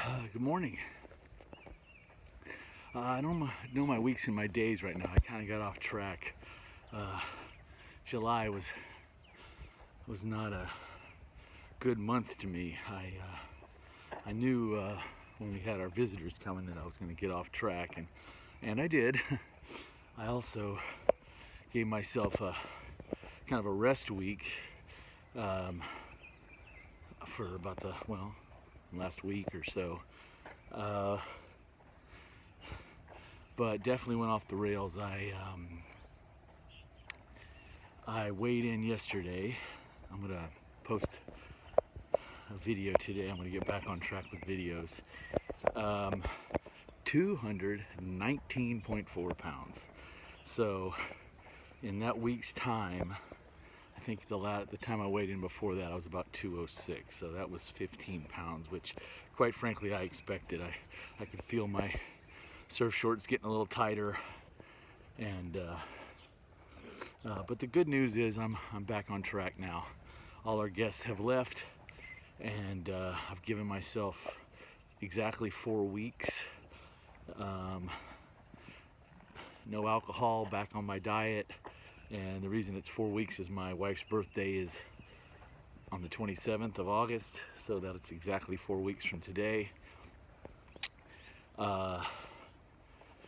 Good morning. I don't know my weeks and my days right now. I kind of got off track. Uh, July was not a good month to me. I knew when we had our visitors coming that I was going to get off track, and I did. I also gave myself a kind of a rest week for about the last week or so. But definitely went off the rails. I weighed in yesterday. I'm gonna post a video today. I'm gonna get back on track with videos. 219.4 pounds. So in that week's time, I think the time I weighed in before that, I was about 206. So that was 15 pounds, which quite frankly I expected. I could feel my surf shorts getting a little tighter, and but the good news is I'm back on track now. All our guests have left, and I've given myself exactly 4 weeks. No alcohol, back on my diet, and the reason it's 4 weeks is my wife's birthday is on the 27th of August, so that it's exactly 4 weeks from today.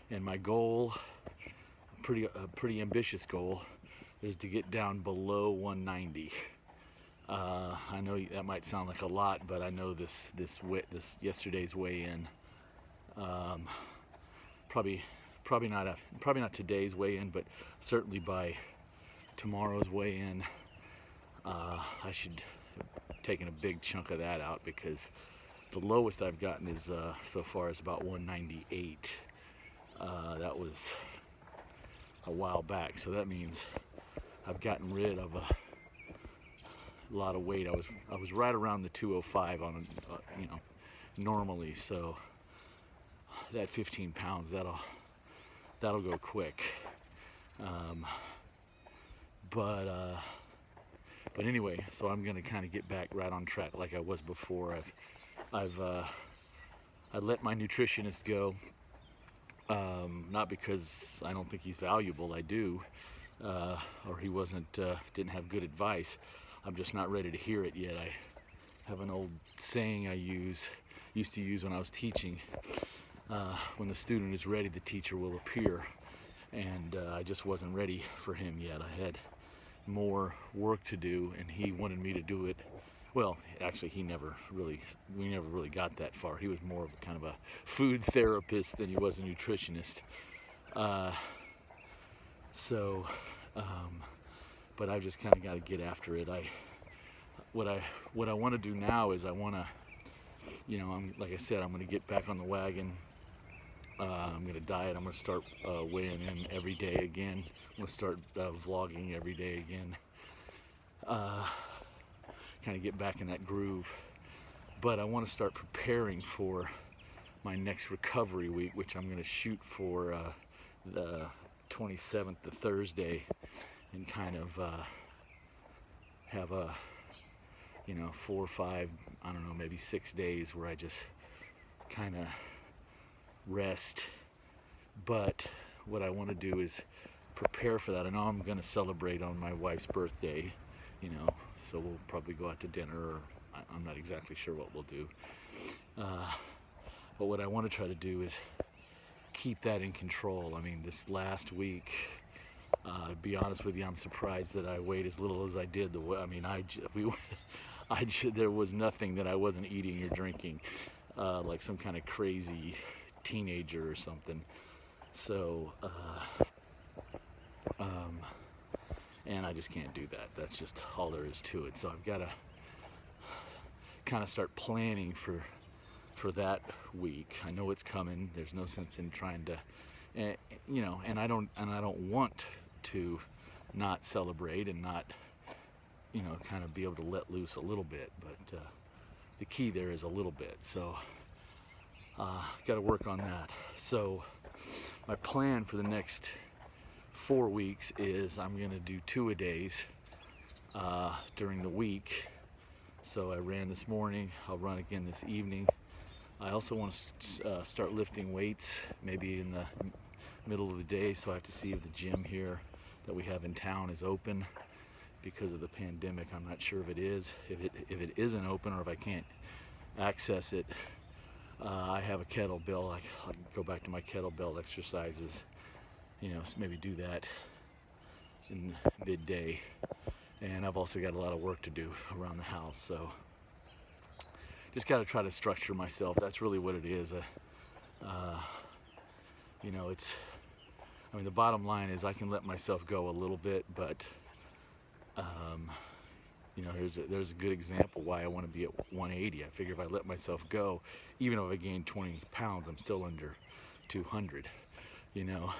And my goal, a pretty ambitious goal, is to get down below 190. I know that might sound like a lot, but I know this yesterday's weigh-in, probably not today's weigh-in, but certainly by tomorrow's weigh-in, I should have taken a big chunk of that out, because the lowest I've gotten is so far is about 198. That was a while back, so that means I've gotten rid of a lot of weight. I was right around the 205 on normally, so that 15 pounds that'll go quick. But anyway, so I'm gonna kind of get back right on track like I was before. I let my nutritionist go. Not because I don't think he's valuable, I do, or he didn't have good advice. I'm just not ready to hear it yet. I have an old saying I used to use when I was teaching. When the student is ready, the teacher will appear. And I just wasn't ready for him yet. I had more work to do, and he wanted me to do it. Well, actually, we never really got that far. He was more of a kind of a food therapist than he was a nutritionist. But I've just kind of got to get after it. What I want to do now is I want to, like I said, I'm going to get back on the wagon. I'm going to diet. I'm going to start weighing in every day again. I'm going to start vlogging every day again. Kind of get back in that groove. But I want to start preparing for my next recovery week, which I'm going to shoot for the 27th, the Thursday, and kind of have a 4 or 5, I don't know, maybe 6 days where I just kind of rest. But what I want to do is prepare for that. I know I'm going to celebrate on my wife's birthday, so we'll probably go out to dinner, or I'm not exactly sure what we'll do. But what I want to try to do is keep that in control. I mean, this last week, to be honest with you, I'm surprised that I weighed as little as I did. There was nothing that I wasn't eating or drinking, like some kind of crazy teenager or something. So, and I just can't do that. That's just all there is to it. So I've got to kind of start planning for that week. I know it's coming. There's no sense in trying to, and I don't want to not celebrate and not, kind of be able to let loose a little bit. But the key there is a little bit. So got to work on that. So my plan for the next 4 weeks is I'm going to do 2-a-days during the week. So I ran this morning, I'll run again this evening. I also want to start lifting weights, maybe in the middle of the day, so I have to see if the gym here that we have in town is open. Because of the pandemic, I'm not sure if it is. If it isn't open, or if I can't access it, I have a kettlebell. I can go back to my kettlebell exercises, you know, maybe do that in midday. And I've also got a lot of work to do around the house, so just got to try to structure myself. That's really what it is. You know, I mean, the bottom line is I can let myself go a little bit, but you know, there's a good example why I want to be at 180. I figure if I let myself go, even if I gain 20 pounds, I'm still under 200, you know.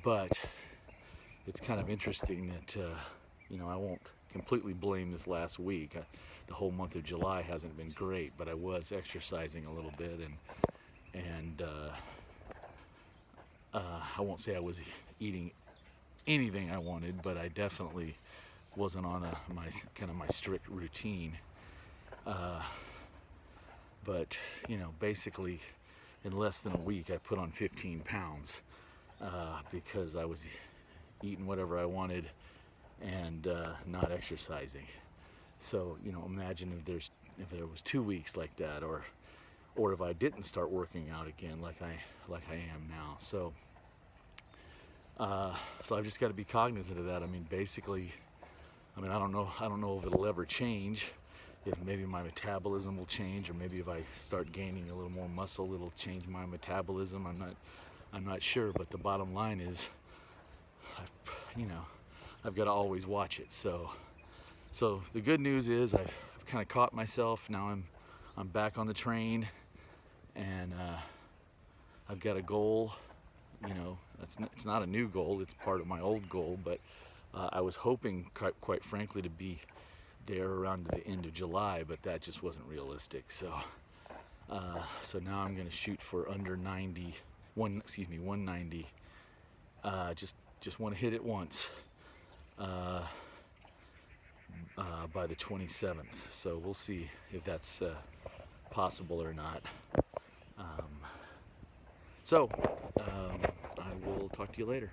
But it's kind of interesting that, you know, I won't completely blame this last week. The whole month of July hasn't been great, but I was exercising a little bit, and I won't say I was eating anything I wanted, but I definitely wasn't on my strict routine. But you know, basically, in less than a week, I put on 15 pounds because I was eating whatever I wanted and not exercising. So you know, imagine if there was 2 weeks like that, or if I didn't start working out again like I am now. So I've just got to be cognizant of that. I mean, basically, I don't know if it'll ever change, if maybe my metabolism will change, or maybe if I start gaining a little more muscle, it'll change my metabolism. I'm not sure, but the bottom line is, I've got to always watch it. So the good news is I've kind of caught myself. Now I'm back on the train, and I've got a goal. You know, it's not a new goal, it's part of my old goal, but I was hoping, quite frankly, to be there around the end of July, but that just wasn't realistic. So now I'm going to shoot for under 190. Just want to hit it once by the 27th. So we'll see if that's possible or not. I will talk to you later.